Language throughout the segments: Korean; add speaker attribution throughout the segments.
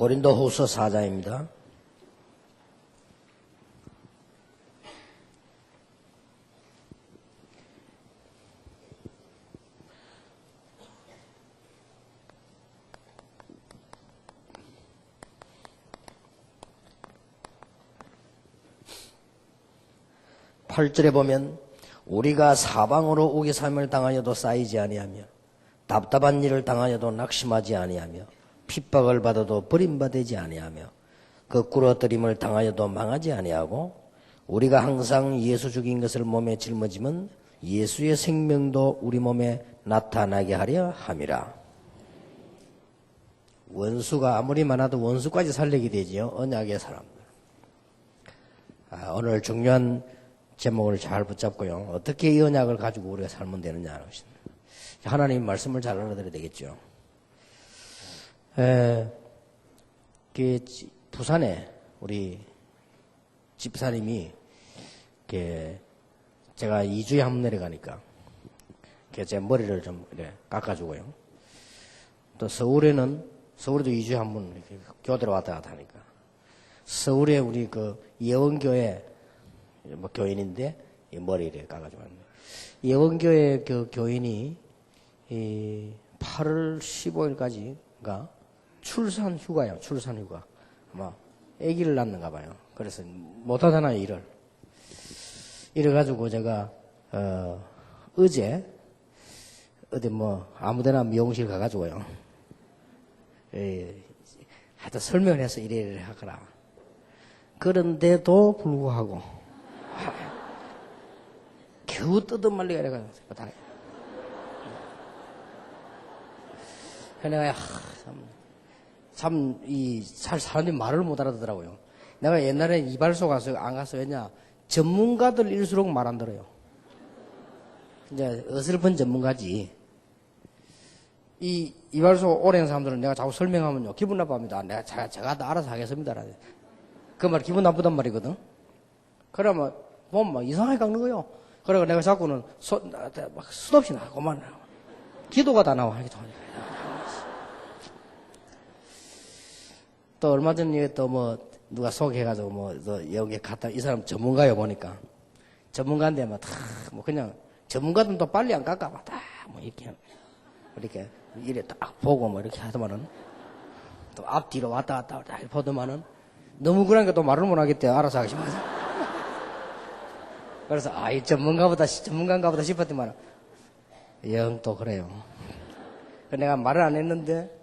Speaker 1: 고린도후서 4장입니다. 팔 절에 보면 우리가 사방으로 우기삼을 당하여도 쌓이지 아니하며 답답한 일을 당하여도 낙심하지 아니하며 핍박을 받아도 버림받지 아니하며 거꾸로 들임을 당하여도 망하지 아니하고 우리가 항상 예수 죽인 것을 몸에 짊어지면 예수의 생명도 우리 몸에 나타나게 하려 함이라. 원수가 아무리 많아도 원수까지 살리게 되지요. 언약의 사람들. 오늘 중요한 제목을 잘 붙잡고요. 어떻게 이 언약을 가지고 우리가 살면 되느냐 하는 것입니다. 하나님 말씀을 잘 알아들어야 되겠죠. 부산에 우리 집사님이 제가 2주에 한 번 내려가니까 제 머리를 좀 이렇게 깎아주고요. 또 서울에도 2주에 한 번 이렇게 교대로 왔다 갔다 하니까 서울에 우리 예원교회 교인인데 이 머리를 깎아주고 왔는데 예원교회 교인이 8월 15일까지가 출산 휴가요. 출산 휴가. 아마 아기를 낳는가 봐요. 그래서 못 하잖아요, 일을. 이래가지고 제가 어제 어디 아무데나 미용실 가가지고요. 하여튼 설명을 해서 이래 하거라. 그런데도 불구하고 겨우 뜯은 말리가 이래가지고 내가 사람들이 말을 못 알아듣더라고요. 내가 옛날에 이발소 가서 안 가서 왜냐 전문가들일수록 말 안 들어요. 이제 어설픈 전문가지. 이 이발소 오래 한 사람들은 내가 자꾸 설명하면요 기분 나빠합니다. 제가 다 알아서 하겠습니다. 그 말 기분 나쁘단 말이거든. 그러면 보면 막 이상하게 깎는 거요. 그래가 내가 자꾸는 막 수도 없이 나 그만 기도가 다 나와. 또 얼마 전에 또 누가 소개해가지고 여기 갔다 이 사람 전문가요 보니까 전문가인데 그냥 전문가들은 또 빨리 안 깎아봐 이렇게 이래 딱 보고 이렇게 하더만은 또 앞뒤로 왔다 갔다 보더만은 너무 그러니까 또 말을 못 하겠대. 알아서 하기 싶어서. 그래서 이 전문가인가 보다 싶었더만 영 또 그래요. 내가 말을 안 했는데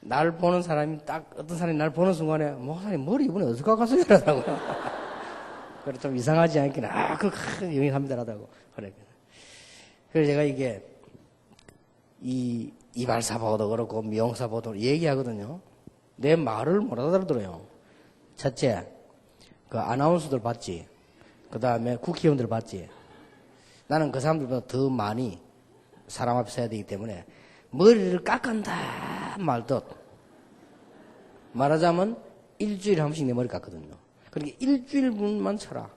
Speaker 1: 날 보는 사람이 어떤 사람이 날 보는 순간에 목사님 머리 이번에 어디서 깎았어요? 이러더라고요. 그래 좀 이상하지 않긴 그거 영입합니다 하더라고. 그래서 제가 이게 이 이발사보도 그렇고 미용사보도 얘기하거든요. 내 말을 못 알아들어요. 첫째, 아나운서들 봤지. 그 다음에 국회의원들 봤지. 나는 그 사람들보다 더 많이 사람 앞에 서야 되기 때문에 머리를 깎았다 말듯 말하자면 일주일에 한 번씩 내 머리 깎거든요. 그러니까 일주일분만 쳐라.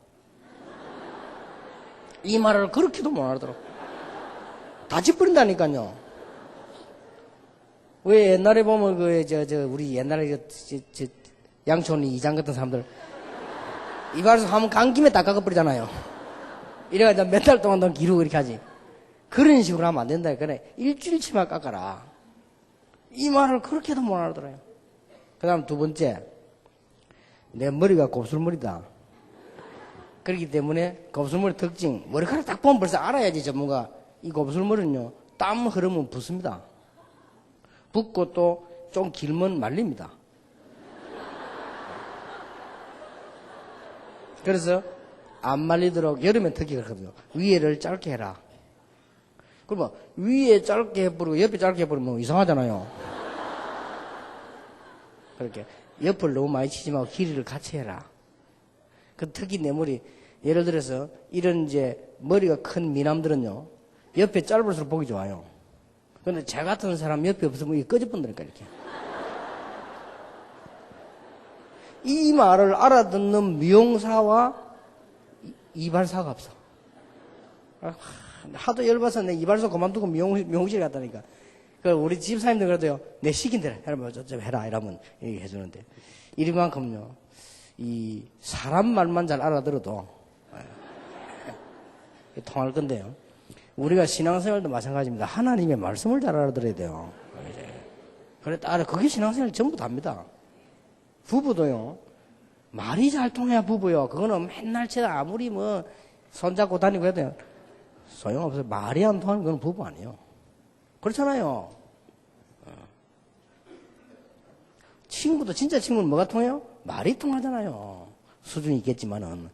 Speaker 1: 이 말을 그렇게도 못 알아들어. 다 짚버린다니까요. 왜 옛날에 보면 우리 옛날에 양촌이 이장 같은 사람들 이발소 하면 간 김에 다 깎아버리잖아요. 이래가지고 몇 달 동안 넌 기르고 이렇게 하지. 그런 식으로 하면 안 된다. 그래 일주일치만 깎아라. 이 말을 그렇게도 못 알아들어요. 그 다음 두 번째, 내 머리가 곱슬머리다. 그렇기 때문에 곱슬머리 특징, 머리카락 딱 보면 벌써 알아야지 전문가. 이 곱슬머리는요 땀 흐르면 붓습니다. 붓고 또 좀 길면 말립니다. 그래서 안 말리도록 여름엔 특히 그렇거든요. 위에를 짧게 해라. 그러면 위에 짧게 해버리고 옆에 짧게 해버리면 이상하잖아요. 그렇게 옆을 너무 많이 치지 말고 길이를 같이 해라. 특히 내 머리 예를 들어서 이런 이제 머리가 큰 미남들은요 옆에 짧을수록 보기 좋아요. 근데 저 같은 사람 옆에 없으면 이게 꺼져본다니까 이렇게. 이 말을 알아듣는 미용사와 이발사가 없어. 하도 열받아서 내 이발소 그만두고 미용실 갔다니까. 그 우리 집사님들 그래도요, 내 시킨 대로 해라, 좀 해라, 이러면 얘기해주는데. 이만큼요, 이 사람 말만 잘 알아들어도 통할 건데요. 우리가 신앙생활도 마찬가지입니다. 하나님의 말씀을 잘 알아들어야 돼요. 그래, 따라 그게 신앙생활 전부 다입니다. 부부도요, 말이 잘 통해야 부부요. 그거는 맨날 제가 아무리 뭐 손잡고 다니고 해도 소용없어요. 말이 안 통하는 건 부부 아니에요. 그렇잖아요. 친구도 진짜 친구는 뭐가 통해요? 말이 통하잖아요. 수준이 있겠지만은.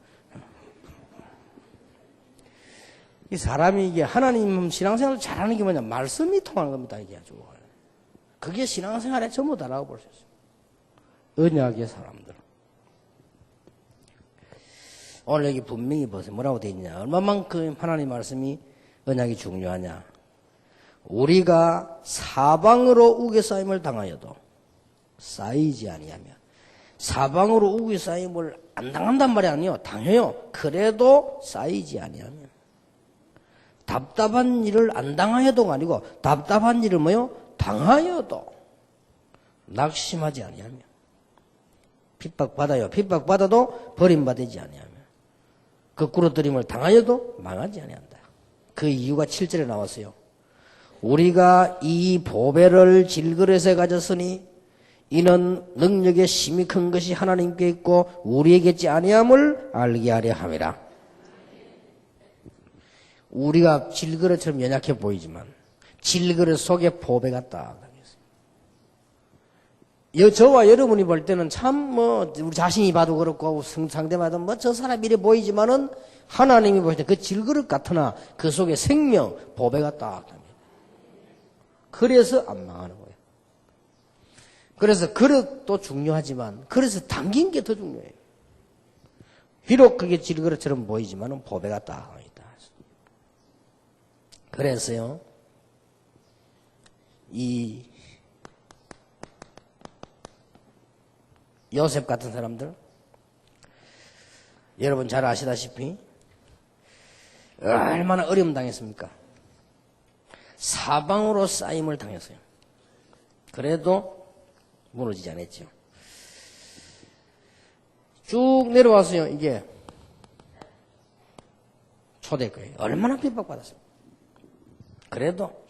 Speaker 1: 이 사람이 이게 하나님 신앙생활을 잘하는 게 뭐냐? 말씀이 통하는 겁니다. 이게 아주. 그게 신앙생활의 전부 다라고 볼 수 있어요. 언약의 사람들. 오늘 여기 분명히 보세요. 뭐라고 되어 있냐? 얼마만큼 하나님 말씀이 언약이 중요하냐? 우리가 사방으로 우겨싸임을 당하여도 쌓이지 아니하며, 사방으로 우겨싸임을 안 당한단 말이 아니에요. 당해요. 그래도 쌓이지 아니하며, 답답한 일을 안 당하여도가 아니고 답답한 일을 뭐요? 당하여도 낙심하지 아니하며, 핍박받아요. 핍박받아도 버림받지 아니하며, 거꾸로뜨림을 당하여도 망하지 아니한다. 그 이유가 7절에 나왔어요. 우리가 이 보배를 질그릇에 가졌으니 이는 능력의 심히 큰 것이 하나님께 있고 우리에게 있지 아니함을 알게 하려 함이라. 우리가 질그릇처럼 연약해 보이지만 질그릇 속에 보배가 딱 담겼어요. 저와 여러분이 볼 때는 참 우리 자신이 봐도 그렇고 상대마다 저 사람 이래 보이지만은 하나님이 보실 때 그 질그릇 같으나 그 속에 생명 보배가 딱 담겨. 그래서 안 망하는 거예요. 그래서 그릇도 중요하지만 그래서 담긴 게 더 중요해요. 비록 그게 질그릇처럼 보이지만은 보배가 딱 있다. 그래서요, 이 요셉 같은 사람들, 여러분 잘 아시다시피 얼마나 어려움 당했습니까? 사방으로 쌓임을 당했어요. 그래도 무너지지 않았죠. 쭉 내려왔어요. 이게 초대교회 얼마나 핍박받았어요. 그래도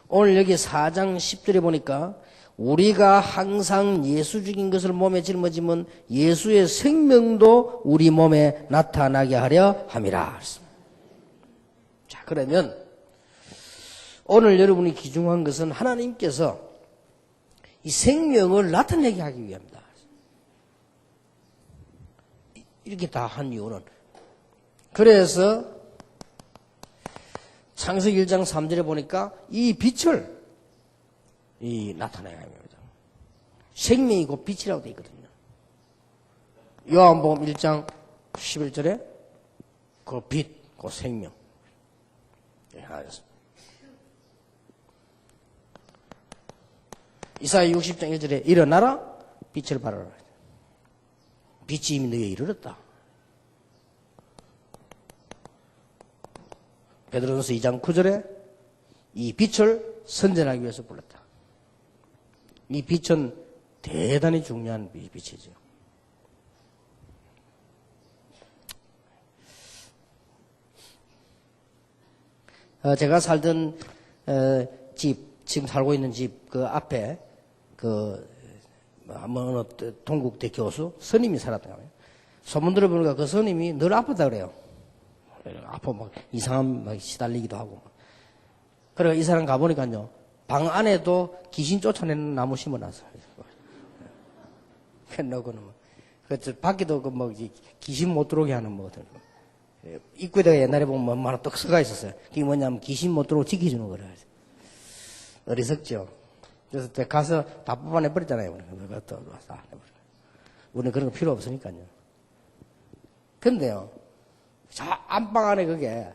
Speaker 1: 오늘 여기 4장 10절에 보니까 우리가 항상 예수 죽인 것을 몸에 짊어지면 예수의 생명도 우리 몸에 나타나게 하려 함이라. 자, 그러면 오늘 여러분이 귀중한 것은 하나님께서 이 생명을 나타내게 하기 위함이다. 이렇게 다 한 이유는, 그래서 창세기 1장 3절에 보니까 이 빛을 나타내야 합니다. 생명이 곧 빛이라고 되어 있거든요. 요한복음 1장 11절에 그 빛, 그 생명. 하였습니다. 이사야 60장 1절에 일어나라, 빛을 발하라. 빛이 이미 너희에 이르렀다. 베드로전서 2장 9절에 이 빛을 선전하기 위해서 불렀다. 이 빛은 대단히 중요한 빛이죠. 제가 살던 집, 지금 살고 있는 집 그 앞에 어느 동국대 교수 스님이 살았던 거예요. 소문 들어보니까 그 스님이 늘 아프다 그래요. 아파 막 이상한 막 시달리기도 하고. 그래서 이 사람 가보니까요, 방 안에도 귀신 쫓아내는 나무 심어놨어요. 그거는 그 밖에도 귀신 못 들어오게 하는 입구에다가 옛날에 보면 뭐 하나 떡 써가 있었어요. 그게 뭐냐면 귀신 못 들어오게 지켜주는 거래요. 어리석죠. 그래서 가서 다 뽑아내버렸잖아요. 우리는 그런 거 필요 없으니까요. 근데요, 저 안방 안에 그게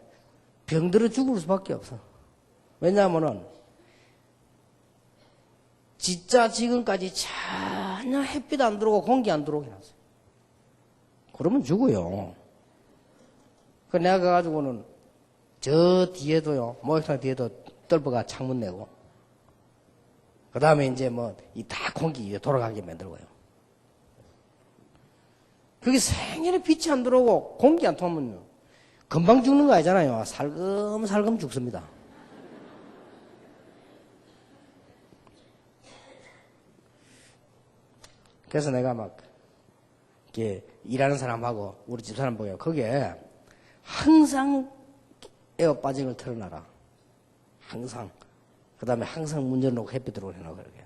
Speaker 1: 병들어 죽을 수밖에 없어. 왜냐하면은 진짜 지금까지 전혀 햇빛 안 들어오고 공기 안 들어오게 해놨어요. 그러면 죽어요. 그 내가 가가지고는 저 뒤에도요, 목욕탕 뒤에도 뚫어가 창문 내고, 그 다음에 이제 뭐, 이 다 공기 돌아가게 만들고요. 그게 생일에 빛이 안 들어오고 공기 안 통하면요. 금방 죽는 거 아니잖아요. 살금살금 죽습니다. 그래서 내가 막, 이렇게 일하는 사람하고 우리 집사람 보여. 거기에 항상 에어 빠진 걸 틀어놔라. 항상. 그 다음에 항상 문 열어놓고 햇빛 들어오게 해놓고 그렇게.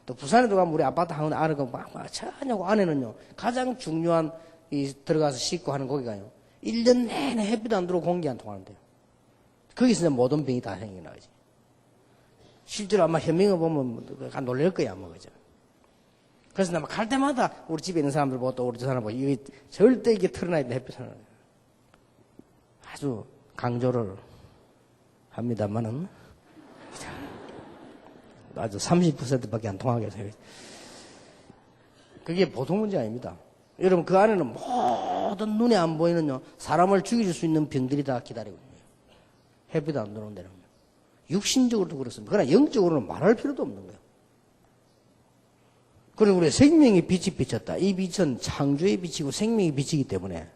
Speaker 1: 또 부산에도 가면 우리 아파트 하는 안에 막 전혀 안에는요. 가장 중요한 들어가서 씻고 하는 거기가요. 1년 내내 햇빛 안 들어오고 공기 안 통하는데요. 거기서 이제 모든 병이 다 생겨나지. 실제로 아마 현명을 보면 놀랄 거야, 아마, 그죠? 그래서 나 갈 때마다 우리 집에 있는 사람들 보고 또 우리 사람 보고 이게 절대 이게 틀어놔야 돼, 햇빛을. 아주 강조를 합니다만은 아주 30%밖에 안 통하게 해서 그게 보통 문제 아닙니다. 여러분 그 안에는 모든 눈에 안 보이는요 사람을 죽일 수 있는 병들이 다 기다리고 있네요. 햇빛 안 들어오는 데는 육신적으로도 그렇습니다. 그러나 영적으로는 말할 필요도 없는 거예요. 그리고 우리 생명의 빛이 비쳤다. 이 빛은 창조의 빛이고 생명의 빛이기 때문에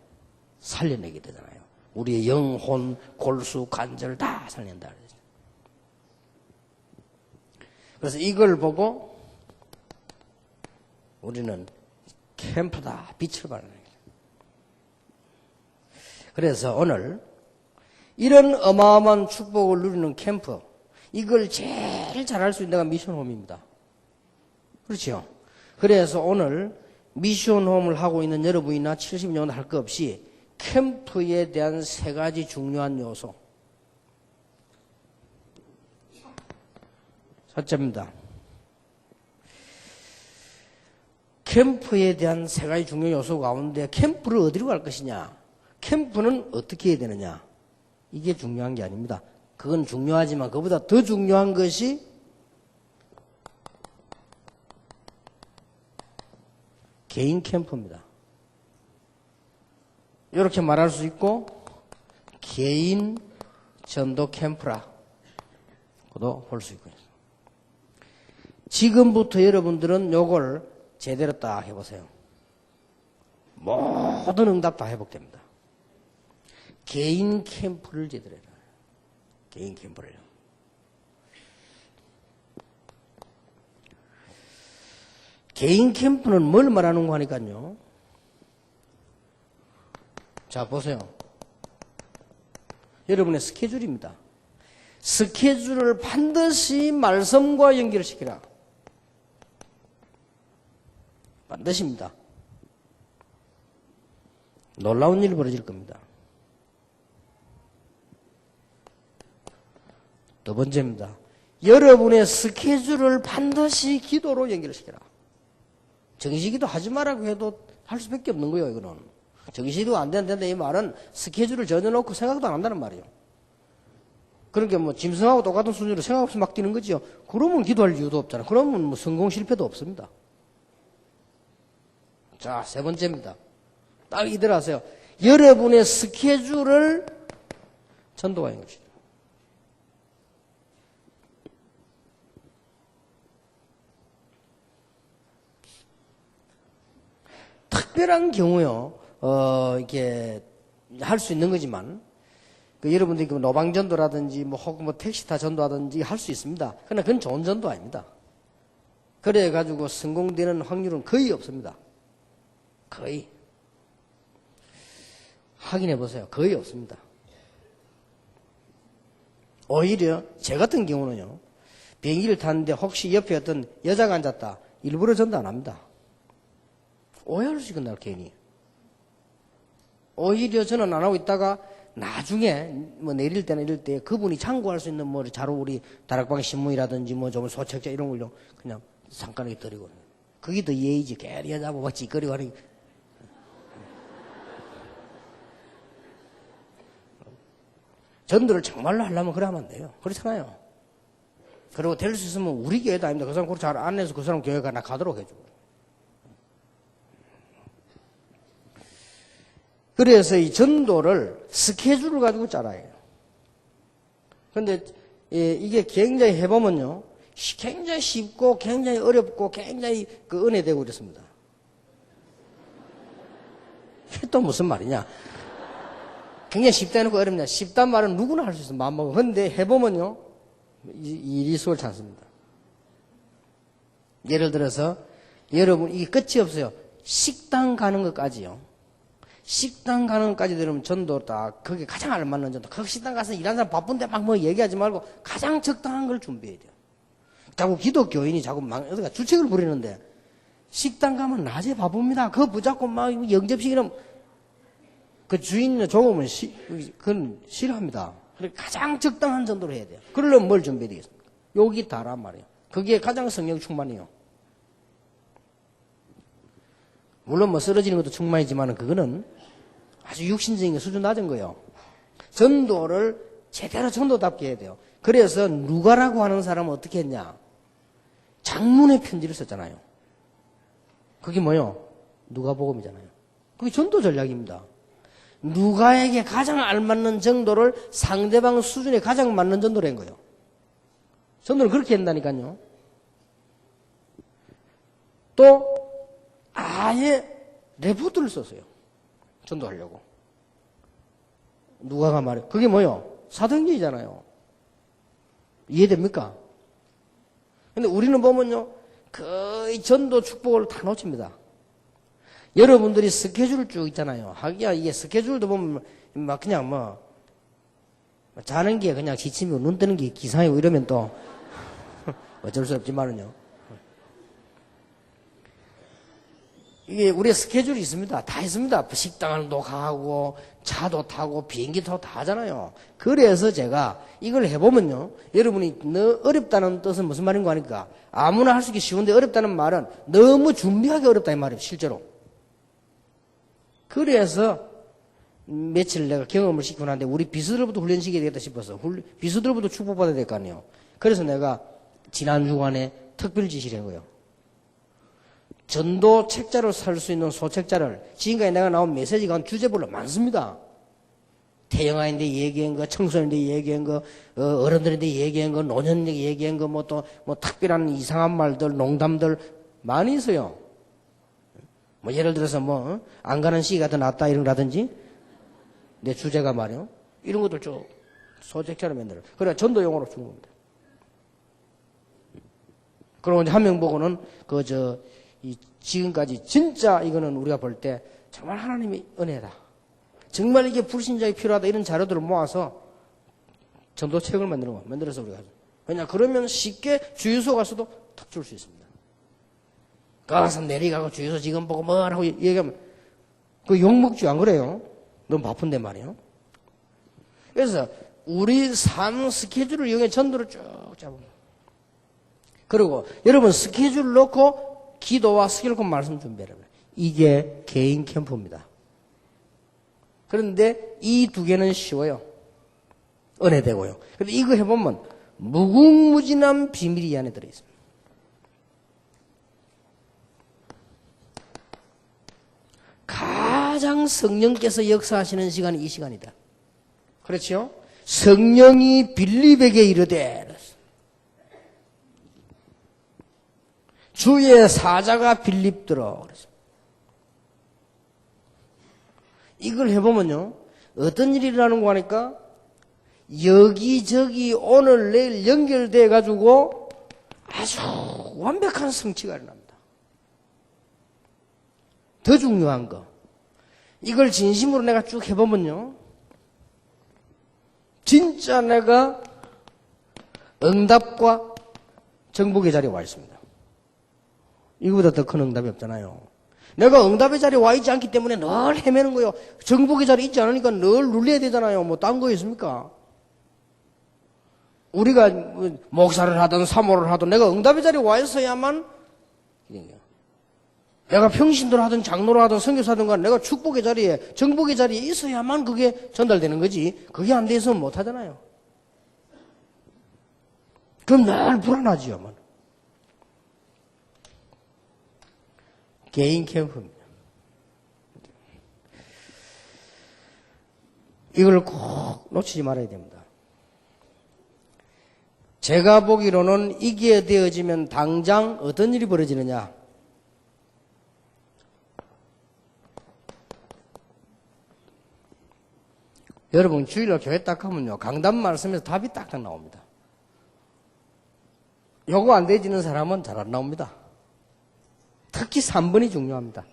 Speaker 1: 살려내게 되잖아요. 우리의 영혼, 골수, 관절 다 살린다. 그래서 이걸 보고 우리는 캠프다. 빛을 발하는 거예요. 그래서 오늘 이런 어마어마한 축복을 누리는 캠프, 이걸 제일 잘할 수 있는 데가 미션홈입니다. 그렇죠? 그래서 오늘 미션홈을 하고 있는 여러분이나 70년 할 것 없이 캠프에 대한 3가지 중요한 요소. 첫째입니다. 캠프에 대한 3가지 중요한 요소 가운데 캠프를 어디로 갈 것이냐? 캠프는 어떻게 해야 되느냐? 이게 중요한 게 아닙니다. 그건 중요하지만 그보다 더 중요한 것이 개인 캠프입니다. 이렇게 말할 수 있고 개인 전도 캠프라고도 볼 수 있고요. 지금부터 여러분들은 요걸 제대로 딱 해보세요. 모든 응답 다 회복됩니다. 개인 캠프를 제대로 해라. 개인 캠프를요. 개인 캠프는 뭘 말하는 거 하니까요. 자, 보세요. 여러분의 스케줄입니다. 스케줄을 반드시 말씀과 연결시키라. 반드시입니다. 놀라운 일이 벌어질 겁니다. 두 번째입니다. 여러분의 스케줄을 반드시 기도로 연결시키라. 정시기도 하지 말라고 해도 할 수밖에 없는 거예요, 이거는. 정시기도 안 된다, 이 말은 스케줄을 전혀 놓고 생각도 안 한다는 말이에요. 그러니까 뭐 짐승하고 똑같은 수준으로 생각 없이 막 뛰는 거지요. 그러면 기도할 이유도 없잖아요. 그러면 뭐 성공 실패도 없습니다. 자, 3번째입니다. 딱 이대로 하세요. 여러분의 스케줄을 전도가 연결시키라. 특별한 경우요, 이렇게 할 수 있는 거지만, 여러분들이 노방전도라든지, 혹은 택시타 전도하든지 할 수 있습니다. 그러나 그건 좋은 전도 아닙니다. 그래가지고 성공되는 확률은 거의 없습니다. 거의. 확인해 보세요. 거의 없습니다. 오히려, 제 같은 경우는요, 비행기를 탔는데 혹시 옆에 어떤 여자가 앉았다. 일부러 전도 안 합니다. 오해할 수 있겠나, 괜히. 오히려 저는 안 하고 있다가 나중에 내릴 때나 이럴 때 그분이 참고할 수 있는 자료 우리 다락방 신문이라든지 좀 소책자 이런 걸요 그냥 잠깐하게 드리고. 그게 더 예의지. 괜히 여자고 막 찌꺼리고 하는. 전도를 정말로 하려면 그래 하면 안 돼요. 그렇잖아요. 그리고 될 수 있으면 우리 교회도 아닙니다. 그 사람 그걸 잘 안내서 그 사람 교회가 나 가도록 해주고. 그래서 이 전도를 스케줄을 가지고 짜라요. 그런데 이게 굉장히 해보면요. 굉장히 쉽고 굉장히 어렵고 굉장히 그 은혜되고 이렇습니다. 이게 또 무슨 말이냐. 굉장히 쉽다 해놓고 어렵냐. 쉽단 말은 누구나 할 수 있어. 마음먹으면. 근데 해보면요. 일이 수월치 않습니다. 예를 들어서 여러분 이게 끝이 없어요. 식당 가는 것까지요. 식당 가는 것까지 들으면 전도 딱 그게 가장 알맞는 전도. 그 식당 가서 일하는 사람 바쁜데 막 뭐 얘기하지 말고 가장 적당한 걸 준비해야 돼요. 자꾸 기독교인이 자꾸 막 어디가 주책을 부리는데 식당 가면 낮에 바쁩니다. 그거 붙잡고 막 영접식 이러면 그 주인의 종업은 그건 싫어합니다. 그러니까 가장 적당한 전도를 해야 돼요. 그러려면 뭘 준비해야 되겠습니까? 여기 다란 말이에요. 그게 가장 성령 충만이에요. 물론 뭐 쓰러지는 것도 충만이지만 그거는 아주 육신적인 수준 낮은 거예요. 전도를 제대로 전도답게 해야 돼요. 그래서 누가라고 하는 사람은 어떻게 했냐? 장문의 편지를 썼잖아요. 그게 뭐요? 누가복음이잖아요. 그게 전도 전략입니다. 누가에게 가장 알맞는 정도를 상대방 수준에 가장 맞는 전도를 한 거예요. 전도를 그렇게 한다니까요. 또 아예 레포트를 썼어요. 전도하려고. 누가가 말해요. 그게 뭐요? 사도행전이잖아요. 이해됩니까? 근데 우리는 보면요. 거의 전도 축복을 다 놓칩니다. 여러분들이 스케줄 쭉 있잖아요. 하기야 이게 스케줄도 보면 막 그냥 뭐 자는 게 그냥 지치면 눈 뜨는 게 기상이고 이러면 또 어쩔 수 없지만은요. 이게 우리의 스케줄이 있습니다. 다 있습니다. 식당도 가고 차도 타고 비행기 타고 다 하잖아요. 그래서 제가 이걸 해보면요. 여러분이 너 어렵다는 뜻은 무슨 말인 거 아닙니까? 아무나 할 수 있기 쉬운데 어렵다는 말은 너무 준비하기 어렵다 이 말이에요. 실제로. 그래서 며칠 내가 경험을 시키고 나는데 우리 비서들부터 훈련시켜야 되겠다 싶어서 비서들부터 축복받아야 될 거 아니에요. 그래서 내가 지난 주간에 특별 지시를 한 거예요. 전도 책자를 살 수 있는 소책자를 지금까지 내가 나온 메시지가 주제별로 많습니다. 태영아인데 얘기한 거, 청소년인데 얘기한 거, 어른들인데 얘기한 거, 노년인데 얘기한 거, 뭐 또 뭐 특별한 이상한 말들, 농담들 많이 있어요. 뭐 예를 들어서 뭐 안 가는 시기가 더 낫다 이런 거라든지 내 주제가 말이요. 이런 것들 쭉 소책자로 만들어. 그래 전도용어로 준 겁니다. 그리고 이제 한 명 보고는 지금까지 진짜 이거는 우리가 볼 때 정말 하나님의 은혜다. 정말 이게 불신자에 필요하다 이런 자료들을 모아서 전도책을 만들어서 우리가 하죠. 왜냐 그러면 쉽게 주유소 가서도 탁 줄 수 있습니다. 가서 내리가고 주유소 지금 보고 뭐라고 얘기하면 그 욕먹지 안 그래요? 너무 바쁜데 말이에요. 그래서 우리 삶 스케줄을 이용해 전도를 쭉 잡으면 그리고 여러분 스케줄 놓고 기도와 스케줄 놓고 말씀 준비하라면 이게 개인 캠프입니다. 그런데 이 두 개는 쉬워요. 은혜되고요. 근데 이거 해보면 무궁무진한 비밀이 이 안에 들어있습니다. 가장 성령께서 역사하시는 시간이 이 시간이다. 그렇죠? 성령이 빌립에게 이르되 주의 사자가 빌립들어 그래서 이걸 해보면요 어떤 일이 일어나는 거 하니까 여기저기 오늘 내일 연결돼 가지고 아주 완벽한 성취가 일어납니다. 더 중요한 거 이걸 진심으로 내가 쭉 해보면요 진짜 내가 응답과 정복의 자리에 와 있습니다. 이거보다 더 큰 응답이 없잖아요. 내가 응답의 자리에 와 있지 않기 때문에 늘 헤매는 거예요. 정복의 자리에 있지 않으니까 늘 눌려야 되잖아요. 뭐 딴 거 있습니까? 우리가 목사를 하든 사모를 하든 내가 응답의 자리에 와 있어야만 내가 평신도를 하든 장로를 하든 선교사든 간 내가 축복의 자리에 정복의 자리에 있어야만 그게 전달되는 거지. 그게 안 돼서 못 하잖아요. 그럼 늘 불안하지요. 개인 캠프입니다. 이걸 꼭 놓치지 말아야 됩니다. 제가 보기로는 이게 되어지면 당장 어떤 일이 벌어지느냐. 여러분 주일날 교회 딱 가면요. 강단 말씀에서 답이 딱딱 나옵니다. 요거 안 되지는 사람은 잘 안 나옵니다. 특히 3번이 중요합니다.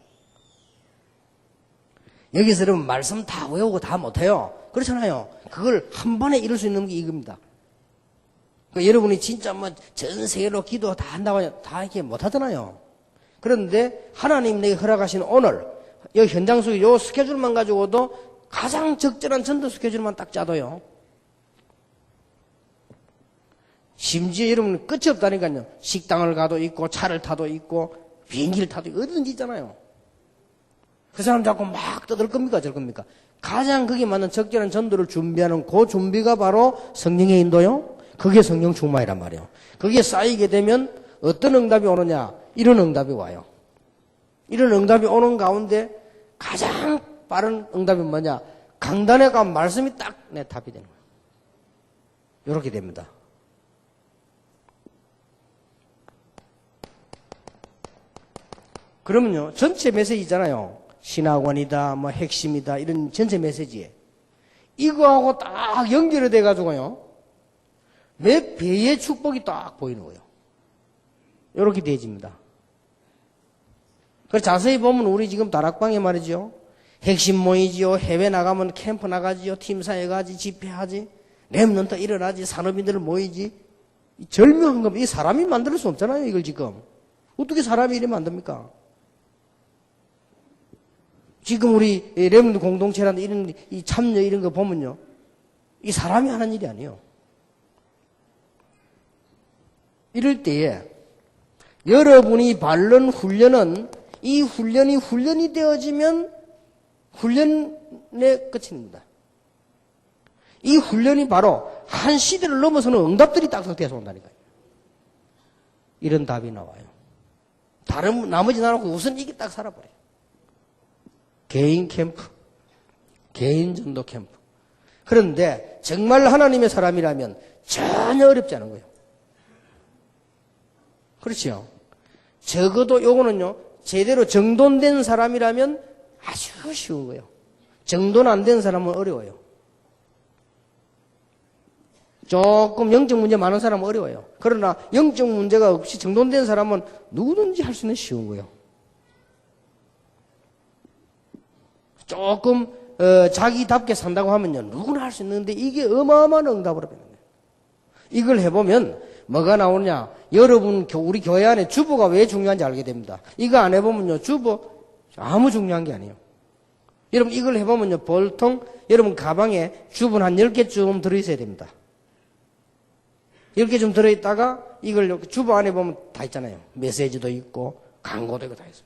Speaker 1: 여기서 여러분 말씀 다 외우고 다 못해요. 그렇잖아요. 그걸 한 번에 이룰 수 있는 게 이겁니다. 그러니까 여러분이 진짜 뭐 전 세계로 기도 다 한다고 다 이렇게 못하잖아요. 그런데 하나님 내게 허락하신 오늘 여기 현장 속에 요 스케줄만 가지고도 가장 적절한 전도 스케줄만 딱 짜도요. 심지어 여러분 끝이 없다니까요. 식당을 가도 있고 차를 타도 있고 비행기를 타도 있고 어디든지 있잖아요. 그 사람 자꾸 막 떠들 겁니까 저럴 겁니까? 가장 거기에 맞는 적절한 전도를 준비하는 그 준비가 바로 성령의 인도요. 그게 성령 충만이란 말이에요. 그게 쌓이게 되면 어떤 응답이 오느냐? 이런 응답이 와요. 이런 응답이 오는 가운데 가장 빠른 응답이 뭐냐? 강단에 가면 말씀이 딱 내 답이 되는 거예요. 이렇게 됩니다. 그러면요, 전체 메시지잖아요. 신학원이다, 뭐 핵심이다, 이런 전체 메시지에. 이거하고 딱 연결이 돼가지고요. 몇 배의 축복이 딱 보이는 거예요. 이렇게 되어집니다. 그래서 자세히 보면 우리 지금 다락방에 말이죠. 핵심 모이지요. 해외 나가면 캠프 나가지요. 팀사회 가지, 집회하지. 랩런트 일어나지. 산업인들 모이지. 절묘한 겁니다. 이 사람이 만들 수 없잖아요. 이걸 지금. 어떻게 사람이 이래 만듭니까? 지금 우리 랩런트 공동체라는 이런 이 참여 이런 거 보면요. 이 사람이 하는 일이 아니에요. 이럴 때에 여러분이 바른 훈련은 이 훈련이 되어지면 훈련의 끝입니다. 이 훈련이 바로 한 시대를 넘어서는 응답들이 딱딱 돼서 온다니까요. 이런 답이 나와요. 다른 나머지 나라고 우선 이게 딱 살아버려요. 개인 캠프, 개인 전도 캠프. 그런데 정말 하나님의 사람이라면 전혀 어렵지 않은 거예요. 그렇죠? 적어도 요거는요, 제대로 정돈된 사람이라면 아주 쉬운 거예요. 정돈 안 된 사람은 어려워요. 조금 영적 문제 많은 사람은 어려워요. 그러나 영적 문제가 없이 정돈된 사람은 누구든지 할 수 있는 쉬운 거예요. 조금 자기답게 산다고 하면요, 누구나 할 수 있는데 이게 어마어마한 응답으로 되는 거예요. 이걸 해보면 뭐가 나오냐? 여러분 우리 교회 안에 주보가 왜 중요한지 알게 됩니다. 이거 안 해보면요, 주보 아무 중요한 게 아니에요. 여러분 이걸 해보면요, 보통 여러분 가방에 주보 한 10개쯤 들어있어야 됩니다. 10개 좀 들어있다가 이걸 주보 안에 보면 다 있잖아요. 메시지도 있고 광고도 있고 다 있어요.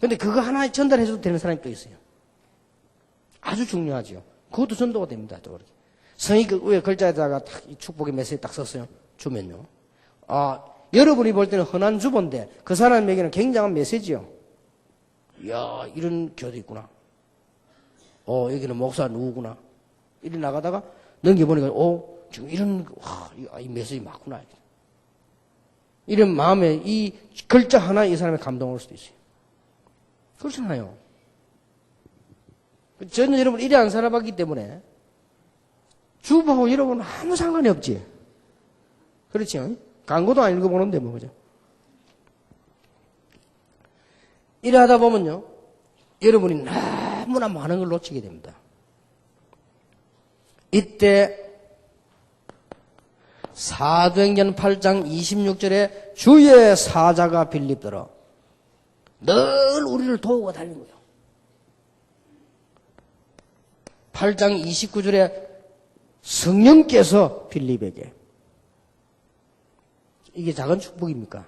Speaker 1: 근데 그거 하나 전달해줘도 되는 사람이 또 있어요. 아주 중요하죠. 그것도 전도가 됩니다. 또 그렇게. 성의 그 위에 글자에다가 딱 이 축복의 메시지 딱 썼어요. 주면요. 여러분이 볼 때는 흔한 주보인데 그 사람에게는 굉장한 메시지요. 이야, 이런 교도 있구나. 여기는 목사 누구구나. 이리 나가다가 넘겨보니까, 지금 이런, 이 메시지 맞구나. 이런 마음에 이 글자 하나 이 사람의 감동을 올 수도 있어요. 그렇잖아요. 저는 여러분 이래 안 살아봤기 때문에 주보하고 여러분 아무 상관이 없지. 그렇죠? 광고도 안 읽어보는데 뭐, 그죠? 이래 하다 보면요, 여러분이 너무나 많은 걸 놓치게 됩니다. 이때 사도행전 8장 26절에 주의 사자가 빌립더러 늘 우리를 도우고 다니는 거예요. 8장 29절에 성령께서 빌립에게. 이게 작은 축복입니까?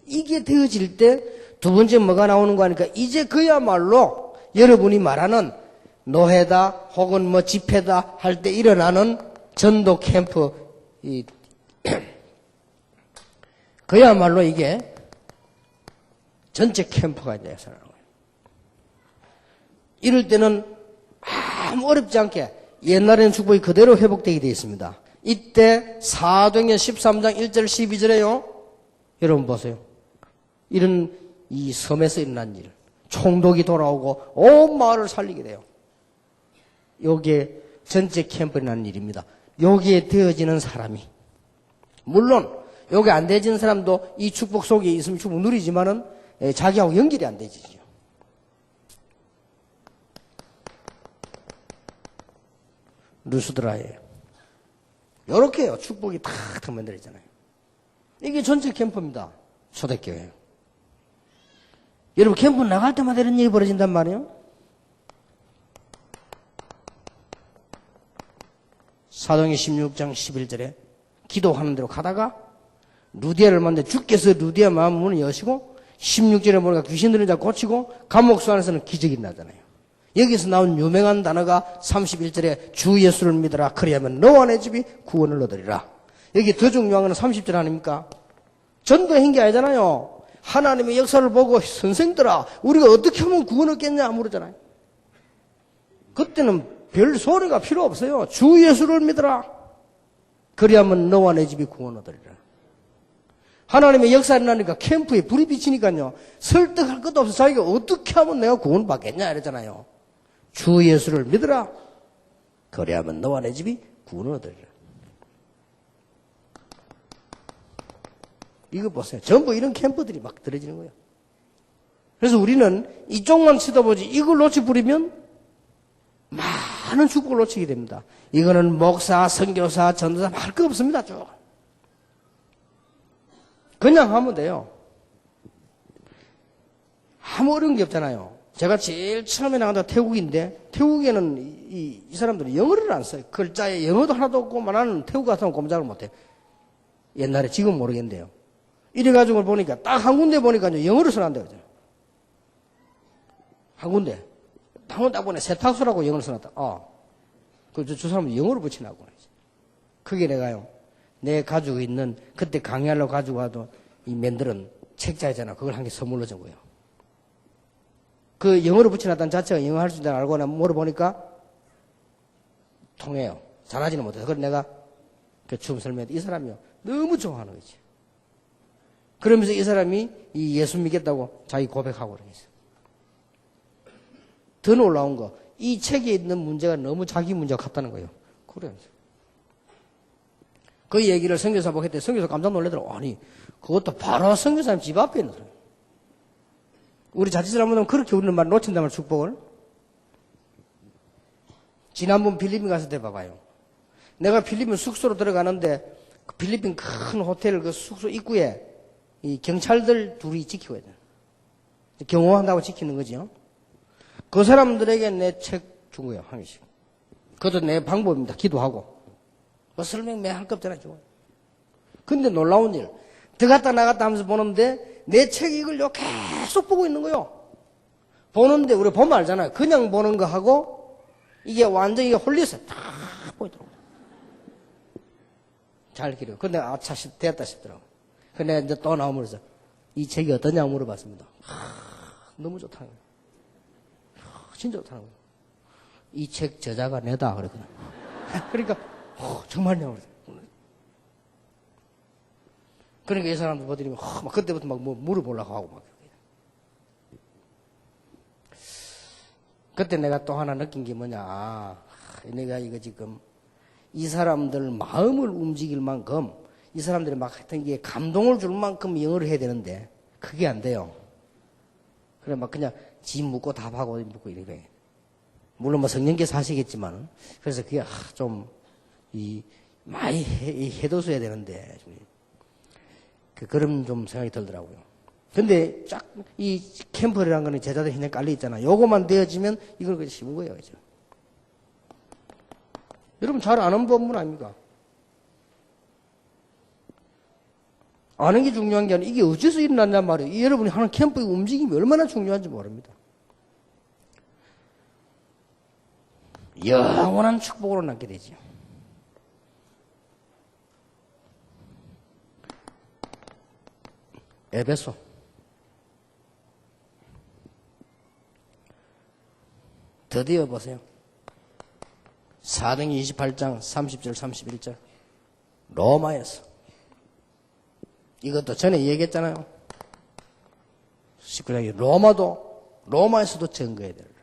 Speaker 1: 이게 되어질 때 두 번째 뭐가 나오는 거 하니까 이제 그야말로 여러분이 말하는 노회다 혹은 뭐 집회다 할 때 일어나는 전도 캠프 그야말로 이게 전체 캠프가 이제 일어나는 거예요. 이럴 때는 아무 어렵지 않게 옛날에는 축복이 그대로 회복되게 되어 있습니다. 이때 사도행전 13장 1절 12절에요. 여러분 보세요. 이런 이 섬에서 일어난 일. 총독이 돌아오고 온 마을을 살리게 돼요. 여기에 전체 캠프에 일어난 일입니다. 여기에 되어지는 사람이. 물론 여기 안 되어지는 사람도 이 축복 속에 있으면 축복 누리지만은 자기하고 연결이 안 되지죠. 루스드라예요. 요렇게요. 축복이 탁탁 만들어지잖아요. 이게 전체 캠프입니다. 초대교회. 여러분 캠프 나갈 때마다 이런 일이 벌어진단 말이에요. 사도행전 16장 11절에 기도하는 대로 가다가 루디아를 만났는데 주께서 루디아 마음 문을 여시고 16절에 보니까 귀신들을 다 고치고 감옥소 안에서는 기적이 나잖아요. 여기서 나온 유명한 단어가 31절에 주 예수를 믿어라. 그리하면 너와 내 집이 구원을 얻으리라. 여기 더 중요한 건 30절 아닙니까? 전도한 게 아니잖아요. 하나님의 역사를 보고 선생들아 우리가 어떻게 하면 구원 얻겠냐 물었잖아요. 그때는 별 소리가 필요 없어요. 주 예수를 믿어라. 그리하면 너와 내 집이 구원 얻으리라. 하나님의 역사를 나니까 캠프에 불이 비치니까요. 설득할 것도 없어. 자기가 어떻게 하면 내가 구원 받겠냐 이랬잖아요. 주 예수를 믿어라. 그리하면 너와 내 집이 구원을 얻으리라. 이거 보세요. 전부 이런 캠프들이 막 들어지는 거예요. 그래서 우리는 이쪽만 쳐다보지 이걸 놓치 부리면 많은 축복을 놓치게 됩니다. 이거는 목사, 선교사, 전도사 할 거 없습니다. 쭉. 그냥 하면 돼요. 아무 어려운 게 없잖아요. 제가 제일 처음에 나간다 태국인데 태국에는 이 사람들은 영어를 안 써요. 글자에 영어도 하나도 없고 나는 태국 같으면 꼼짝을 못해. 옛날에 지금 모르겠는데요. 이래가지고 보니까 딱 한 군데 보니까 영어를 써놨다 그러죠. 한 군데. 한번 딱 보네. 세탁소라고 영어를 써놨다. 저 사람은 영어를 붙이나고. 그게 내가요. 내 가지고 있는 그때 강의하려고 가지고 와도 이 맨들은 책자잖아. 그걸 한 개 선물로 준 거예요. 그 영어로 붙여놨다는 자체가 영어 할 수 있다는 알고 나면 물어보니까 통해요. 잘하지는 못해요. 그래서 내가 그 처음 설명했는데 이 사람이요. 너무 좋아하는 거지. 그러면서 이 사람이 이 예수 믿겠다고 자기 고백하고 그러겠어요. 더 놀라운 거. 이 책에 있는 문제가 너무 자기 문제가 같다는 거예요. 그래요. 그 얘기를 선교사 보고 했더니 선교사 깜짝 놀라더라고. 아니, 그것도 바로 선교사님 집 앞에 있는 사람. 우리 자칫 잘못하면 그렇게 우리는 말 놓친다면 축복을. 지난번 필리핀 갔을 때 봐봐요. 내가 필리핀 숙소로 들어가는데 그 필리핀 큰 호텔 그 숙소 입구에 이 경찰들 둘이 지키고 있어요. 경호한다고 지키는 거죠. 그 사람들에게 내 책 준 거예요. 한 개씩. 그것도 내 방법입니다. 기도하고. 뭐 설명 매 할 거 없잖아요. 근데 놀라운 일. 들어갔다 나갔다 하면서 보는데 내 책 이걸요 계속 보고 있는 거요. 보는데 우리 보면 알잖아요. 그냥 보는 거 하고 이게 완전히 홀렸어요. 다 보이더라고요. 잘 기려요. 근데 아차 됐다 싶더라고요. 근데 이제 또 나오면서 이 책이 어떠냐고 물어봤습니다. 너무 좋다는 거예요. 진짜 좋다는 거예요. 이 책 저자가 내다 그랬거든. 그러니까 정말요. 그러니까 이 사람들 보더니 막 그때부터 막 뭐 물어보려고 하고 막. 그때 내가 또 하나 느낀 게 뭐냐. 내가 이거 지금 이 사람들 마음을 움직일 만큼 이 사람들이 막 했던 게 감동을 줄 만큼 영어를 해야 되는데 그게 안 돼요. 그래 막 그냥 지 묻고 답하고 묻고 이런 거예요. 물론 뭐 성령께서 하시겠지만 그래서 그게 좀 많이 해둬서야 되는데 그런 좀 생각이 들더라고요. 근데 쫙 이 캠프라는 거는 제자들 현장 깔려 있잖아. 요거만 되어지면 이건 그냥 쉬운 거예요. 그죠? 여러분 잘 아는 법문 아닙니까? 아는 게 중요한 게 아니라 이게 어째서 일어났냔 말이에요. 여러분이 하는 캠프의 움직임이 얼마나 중요한지 모릅니다. 영원한 축복으로 낳게 되죠. 에베소 드디어 보세요. 사도행전 28장 30절 31절 로마에서 이것도 전에 얘기했잖아요. 19장에 로마에서도 증거해야 되리라.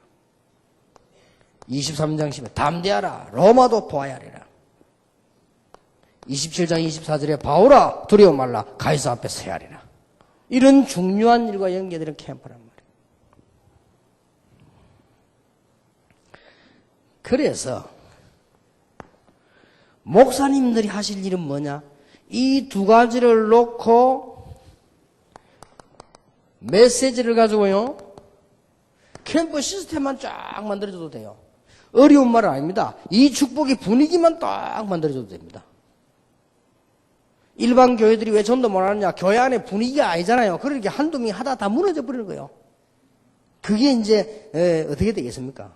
Speaker 1: 23장 10에 담대하라 로마도 보아야 하리라. 27장 24절에 바울아 두려워 말라 가이사 앞에 서야 하리라. 이런 중요한 일과 연계되는 캠프란 말이에요. 그래서 목사님들이 하실 일은 뭐냐? 이 두 가지를 놓고 메시지를 가지고요. 캠프 시스템만 쫙 만들어줘도 돼요. 어려운 말은 아닙니다. 이 축복의 분위기만 딱 만들어줘도 됩니다. 일반 교회들이 왜 전도 못하느냐? 교회 안에 분위기가 아니잖아요. 그러니까 한두 명이 하다 다 무너져 버리는 거예요. 그게 이제 어떻게 되겠습니까?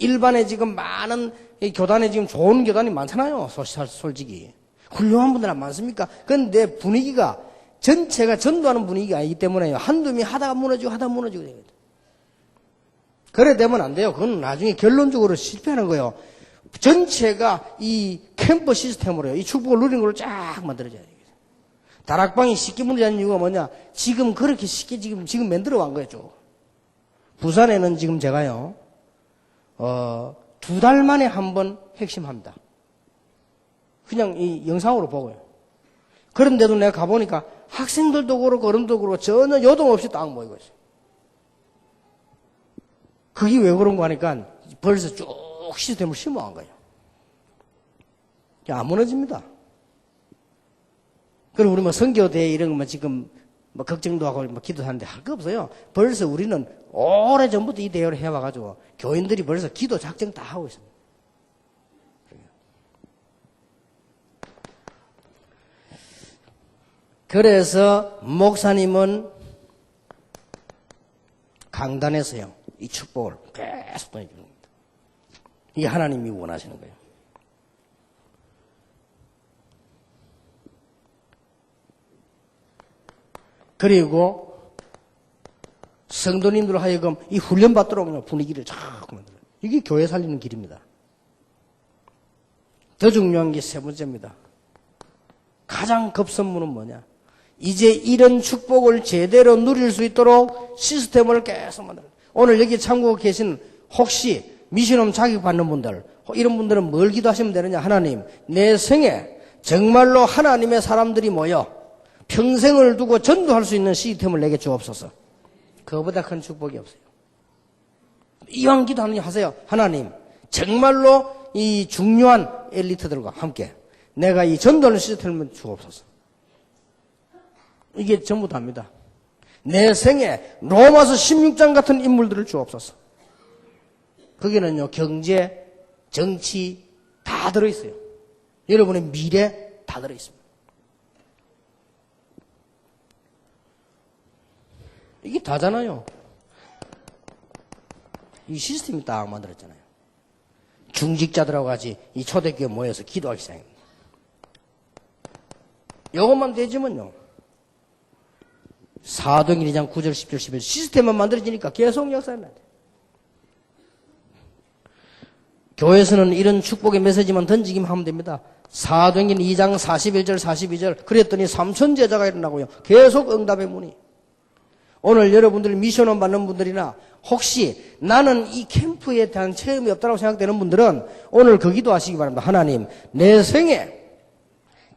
Speaker 1: 일반에 지금 많은 교단에 지금 좋은 교단이 많잖아요. 솔직히. 훌륭한 분들 안 많습니까? 그런데 분위기가 전체가 전도하는 분위기가 아니기 때문에 한두 명이 하다가 무너지고 되거든요. 그래 되면 안 돼요. 그건 나중에 결론적으로 실패하는 거예요. 전체가 이 캠프 시스템으로요. 이 축복을 누리는 걸로 쫙 만들어져야 되겠어요. 다락방이 쉽게 무너지는 이유가 뭐냐? 지금 그렇게 쉽게 지금 만들어 간 거예요. 쭉. 부산에는 지금 제가요, 2달 만에 한 번 핵심합니다. 그냥 이 영상으로 보고요. 그런데도 내가 가보니까 학생들도 그렇고 어른도 그렇고 전혀 요동 없이 딱 모이고 있어요. 그게 왜 그런 거 하니까 벌써 쭉 시스템을 심어간 거예요. 안 무너집니다. 그리고 우리 선교대회 이런 거 지금 걱정도 하고 기도도 하는데 할 거 없어요. 벌써 우리는 오래 전부터 이 대회를 해와가지고 교인들이 벌써 기도 작정 다 하고 있습니다. 그래서 목사님은 강단에서요, 이 축복을 계속 보내주는 겁니다. 이게 하나님이 원하시는 거예요. 그리고 성도님들 하여금 이 훈련 받도록 분위기를 자꾸 만들어요. 이게 교회 살리는 길입니다. 더 중요한 게 세 번째입니다. 가장 급선무는 뭐냐? 이제 이런 축복을 제대로 누릴 수 있도록 시스템을 계속 만들어요. 오늘 여기 참고 계신 혹시 미션홈 자격받는 분들, 이런 분들은 뭘 기도하시면 되느냐? 하나님, 내 생에 정말로 하나님의 사람들이 모여 평생을 두고 전도할 수 있는 시스템을 내게 주옵소서. 그거보다 큰 축복이 없어요. 이왕 기도하느니 하세요. 하나님, 정말로 이 중요한 엘리트들과 함께 내가 이 전도하는 시스템을 주옵소서. 이게 전부 다입니다. 내 생에 로마서 16장 같은 인물들을 주옵소서. 거기는요, 경제, 정치 다 들어있어요. 여러분의 미래 다 들어있습니다. 이게 다잖아요. 이 시스템이 딱 만들었잖아요. 중직자들하고 같이 이 초대교회 모여서 기도하기 시작합니다. 이것만 되지면요, 사도행전 2장 9절 10절 11절 시스템만 만들어지니까 계속 역사를 나요. 교회에서는 이런 축복의 메시지만 던지기만 하면 됩니다. 사도행전 2장 41절 42절 그랬더니 3천 제자가 일어나고요. 계속 응답의 문이. 오늘 여러분들 미션원 받는 분들이나 혹시 나는 이 캠프에 대한 체험이 없다고 생각되는 분들은 오늘 그 기도하시기 바랍니다. 하나님, 내 생에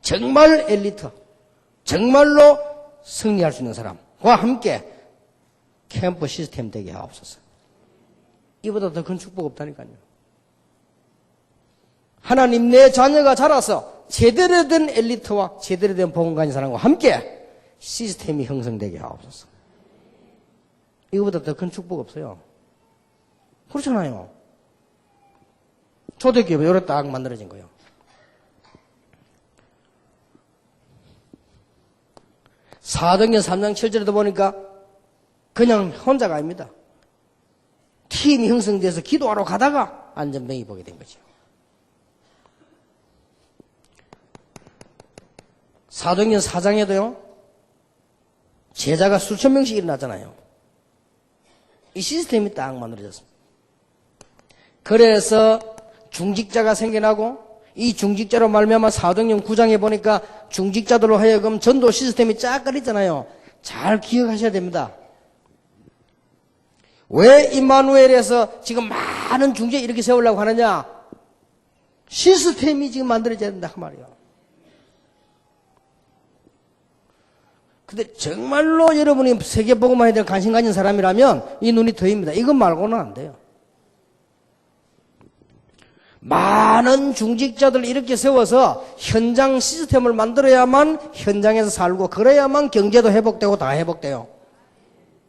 Speaker 1: 정말 엘리트, 정말로 승리할 수 있는 사람과 함께 캠프 시스템 되게 하옵소서. 이보다 더 큰 축복 없다니까요. 하나님, 내 자녀가 자라서 제대로 된 엘리트와 제대로 된 복음가진 사람과 함께 시스템이 형성되게 하옵소서. 이거보다 더 큰 축복 없어요. 그렇잖아요. 초대교회 이렇게 딱 만들어진 거예요. 사도행전 3장 7절에도 보니까 그냥 혼자가 아닙니다. 팀이 형성돼서 기도하러 가다가 안전병이 보게 된 거죠. 사도행전 4장에도요, 제자가 수천 명씩 일어나잖아요. 이 시스템이 딱 만들어졌습니다. 그래서 중직자가 생겨나고 이 중직자로 말미암아 사도행전 9장에 보니까 중직자들로 하여금 전도 시스템이 쫙 깔있잖아요. 잘 기억하셔야 됩니다. 왜 임마누엘에서 지금 많은 중재 이렇게 세우려고 하느냐? 시스템이 지금 만들어져야 된다 그 말이에요. 근데 정말로 여러분이 세계복음화에 대한 관심 가진 사람이라면 이 눈이 트입니다. 이것 말고는 안 돼요. 많은 중직자들 이렇게 세워서 현장 시스템을 만들어야만 현장에서 살고 그래야만 경제도 회복되고 다 회복돼요.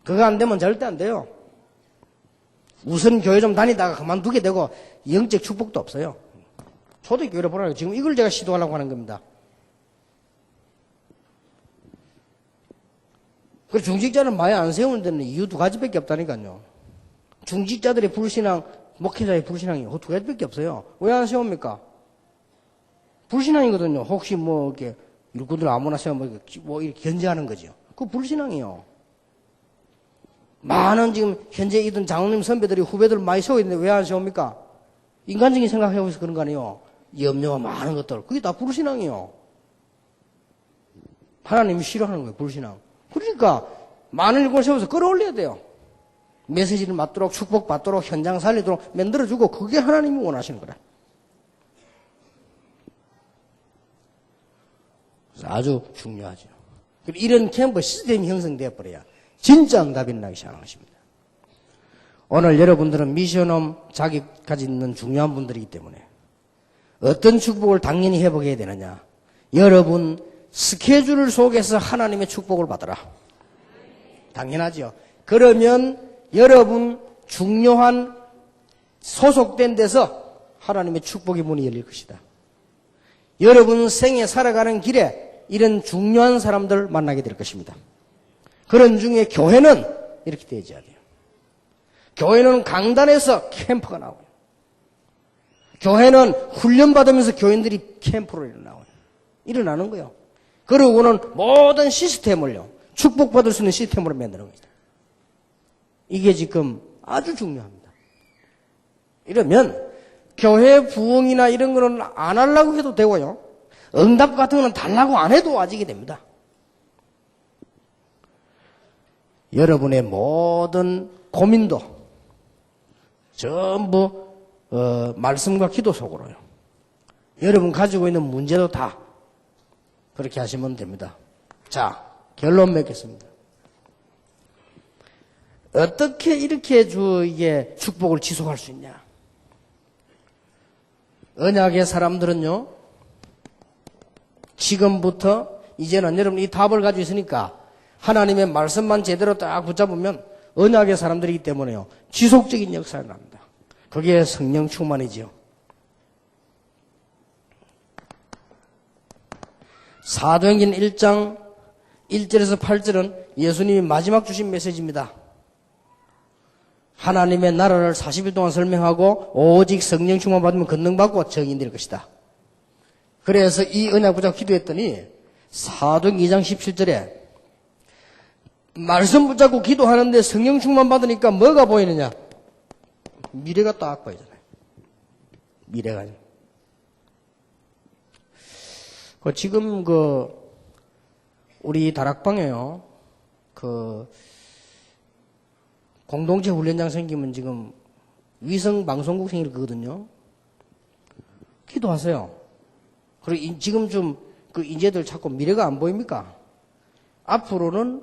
Speaker 1: 그거 안 되면 절대 안 돼요. 우선 교회 좀 다니다가 그만두게 되고 영적 축복도 없어요. 초대교회를 보라고 지금 이걸 제가 시도하려고 하는 겁니다. 그리고 중직자는 많이 안 세우는 데는 이유 두 가지밖에 없다니까요. 중직자들의 불신앙, 목회자의 불신앙이 두 가지밖에 없어요. 왜 안 세웁니까? 불신앙이거든요. 혹시 뭐 이렇게 일꾼들 아무나 세우면 뭐 이렇게 견제하는 거죠. 그거 불신앙이요. 많은 지금 현재 있던 장로님 선배들이 후배들 많이 세우고 있는데 왜 안 세웁니까? 인간적인 생각하고 있어서 그런 거 아니에요. 염려가 많은 것들. 그게 다 불신앙이요. 하나님이 싫어하는 거예요. 불신앙. 그러니까 많은 일꾼을 세워서 끌어올려야 돼요. 메시지를 맞도록 축복받도록 현장 살리도록 만들어주고 그게 하나님이 원하시는 거라. 그래서 아주 중요하죠. 이런 캠프 시스템이 형성되어 버려야 진짜 응답이 나기 시작하는 것입니다. 오늘 여러분들은 미션홈 자격 가지고 있는 중요한 분들이기 때문에 어떤 축복을 당연히 회복해야 되느냐. 여러분 스케줄 속에서 하나님의 축복을 받아라. 당연하죠. 그러면 여러분 중요한 소속된 데서 하나님의 축복의 문이 열릴 것이다. 여러분 생에 살아가는 길에 이런 중요한 사람들 만나게 될 것입니다. 그런 중에 교회는 이렇게 되어야 돼요. 교회는 강단에서 캠프가 나와요. 교회는 훈련받으면서 교인들이 캠프로 일어나는 거예요. 그러고는 모든 시스템을요, 축복받을 수 있는 시스템으로 만드는 겁니다. 이게 지금 아주 중요합니다. 이러면 교회 부흥이나 이런 거는 안 하려고 해도 되고요. 응답 같은 거는 달라고 안 해도 와지게 됩니다. 여러분의 모든 고민도 전부 말씀과 기도 속으로요. 여러분 가지고 있는 문제도 다 그렇게 하시면 됩니다. 자, 결론 맺겠습니다. 어떻게 이렇게 이게 축복을 지속할 수 있냐? 언약의 사람들은요, 지금부터 이제는 여러분 이 답을 가지고 있으니까 하나님의 말씀만 제대로 딱 붙잡으면 언약의 사람들이기 때문에요, 지속적인 역사가 납니다. 그게 성령 충만이지요. 사도행전 1장 1절에서 8절은 예수님이 마지막 주신 메시지입니다. 하나님의 나라를 40일 동안 설명하고 오직 성령 충만 받으면 권능받고 정인 될 것이다. 그래서 이 언약 붙잡고 기도했더니 사도행전 2장 17절에 말씀 붙잡고 기도하는데 성령 충만 받으니까 뭐가 보이느냐? 미래가 딱 보이잖아요. 미래가. 지금 우리 다락방에요, 공동체 훈련장 생기면 지금 위성 방송국 생길 거거든요. 기도하세요. 그리고 지금 좀 인재들 자꾸 미래가 안 보입니까? 앞으로는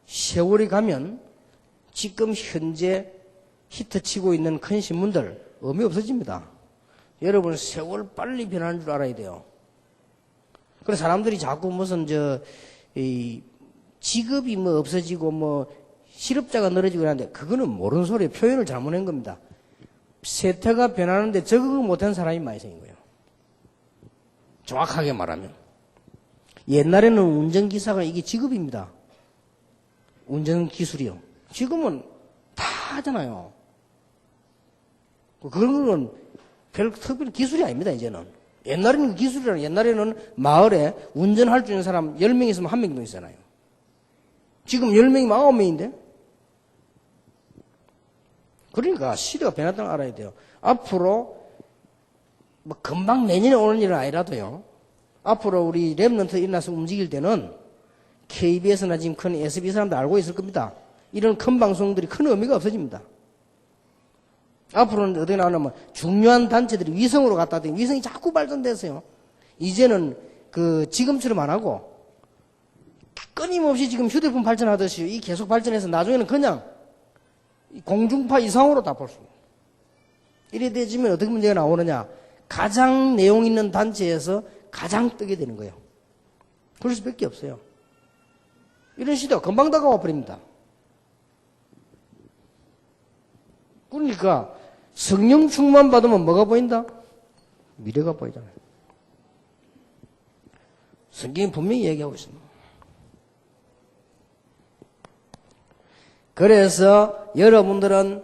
Speaker 1: 세월이 가면 지금 현재 히트치고 있는 큰 신문들 의미 없어집니다. 여러분 세월 빨리 변하는 줄 알아야 돼요. 그래서 사람들이 자꾸 무슨 직업이 없어지고 실업자가 늘어지고 하는데 그거는 모르는 소리에 표현을 잘못한 겁니다. 세태가 변하는데 적응을 못한 사람이 많이 생긴 거예요. 정확하게 말하면. 옛날에는 운전기사가 이게 직업입니다. 운전기술이요. 지금은 다 하잖아요. 그런 건 별 특별한 기술이 아닙니다, 이제는. 옛날에는 옛날에는 마을에 운전할 수 있는 사람 10명 있으면 1명도 있잖아요. 지금 10명이면 9명인데? 그러니까 시대가 변했다는 걸 알아야 돼요. 앞으로 뭐 금방 내년에 오는 일은 아니라도요. 앞으로 우리 랩런트 일어나서 움직일 때는 KBS나 지금 큰 SBS 사람들 알고 있을 겁니다. 이런 큰 방송들이 큰 의미가 없어집니다. 앞으로는 어떻게 나오냐면 중요한 단체들이 위성으로 갔다 왔더니 위성이 자꾸 발전됐어요. 이제는 지금처럼 안 하고 끊임없이 지금 휴대폰 발전하듯이 이 계속 발전해서 나중에는 그냥 공중파 이상으로 다 볼 수 있어요. 이래 되지면 어떻게 문제가 나오느냐. 가장 내용 있는 단체에서 가장 뜨게 되는 거예요. 그럴 수밖에 없어요. 이런 시대가 금방 다가와 버립니다. 그러니까 성령 충만 받으면 뭐가 보인다? 미래가 보이잖아요. 성경이 분명히 얘기하고 있습니다. 그래서 여러분들은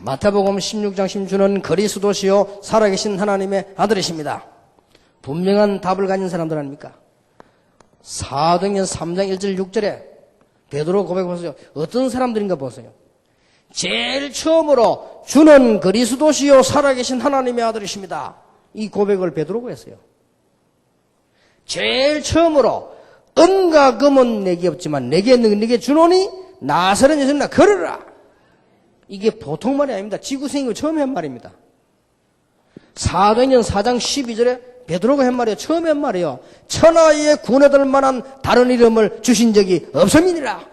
Speaker 1: 마태복음 16장 16주는 그리스도시요 살아계신 하나님의 아들이십니다. 분명한 답을 가진 사람들 아닙니까? 사도행전 3장 1절 6절에 베드로 고백 보세요. 어떤 사람들인가 보세요. 제일 처음으로 주는 그리스도시요 살아계신 하나님의 아들이십니다. 이 고백을 베드로가 했어요. 제일 처음으로 은과 금은 내게 없지만 내게 주노니 나사렛 예수님나 걸으라. 이게 보통 말이 아닙니다. 지구생이 처음 한 말입니다. 사도행전 4장 12절에 베드로가 한 말이에요. 처음 한 말이에요. 천하에 구원받을 만한 다른 이름을 주신 적이 없음이니라.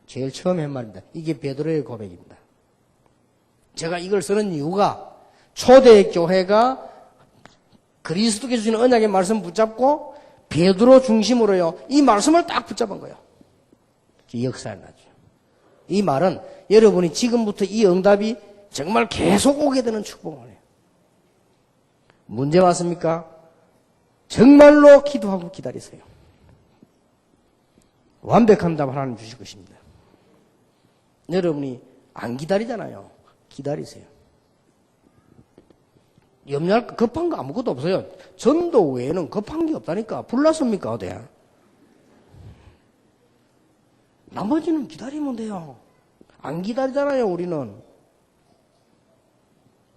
Speaker 1: 제일 처음 한 말입니다. 이게 베드로의 고백입니다. 제가 이걸 쓰는 이유가 초대교회가 그리스도께 주시는 언약의 말씀 붙잡고 베드로 중심으로요. 이 말씀을 딱 붙잡은 거예요. 역사를 나죠. 이 말은 여러분이 지금부터 이 응답이 정말 계속 오게 되는 축복이에요. 문제 왔습니까? 정말로 기도하고 기다리세요. 완벽한 답을 하나님 주실 것입니다. 여러분이 안 기다리잖아요. 기다리세요. 염려할 거 급한 거 아무것도 없어요. 전도 외에는 급한 게 없다니까. 불났습니까 어디야? 나머지는 기다리면 돼요. 안 기다리잖아요 우리는.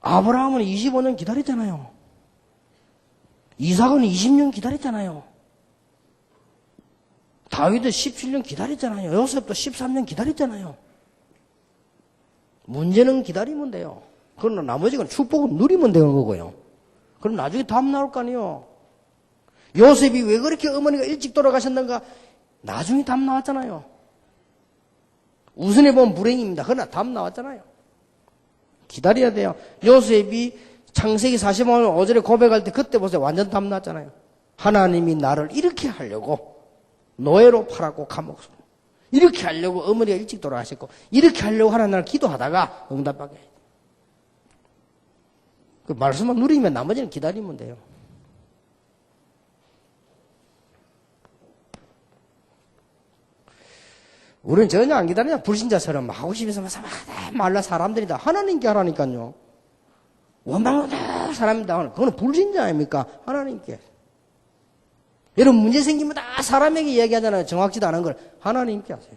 Speaker 1: 아브라함은 25년 기다렸잖아요. 이삭은 20년 기다렸잖아요. 다윗은 17년 기다렸잖아요. 요셉도 13년 기다렸잖아요. 문제는 기다리면 돼요. 그러나 나머지는 축복은 누리면 되는 거고요. 그럼 나중에 답 나올 거 아니에요. 요셉이 왜 그렇게 어머니가 일찍 돌아가셨는가? 나중에 답 나왔잖아요. 우선에 보면 불행입니다. 그러나 답 나왔잖아요. 기다려야 돼요. 요셉이 창세기 45년 5절에 고백할 때 그때 보세요. 완전 답 나왔잖아요. 하나님이 나를 이렇게 하려고 노예로 팔았고 감옥 속에 이렇게 하려고 어머니가 일찍 돌아가셨고 이렇게 하려고 하나님 나를 기도하다가 응답받게 해요. 그 말씀만 누리면 나머지는 기다리면 돼요. 우리는 전혀 안 기다리냐. 불신자처럼 하고 싶어서 말라 사람들이다. 하나님께 하라니까요. 원망하다 사람이다. 그거는 불신자 아닙니까? 하나님께. 여러분 문제 생기면 다 사람에게 이야기하잖아요. 정확지도 않은 걸 하나님께 하세요.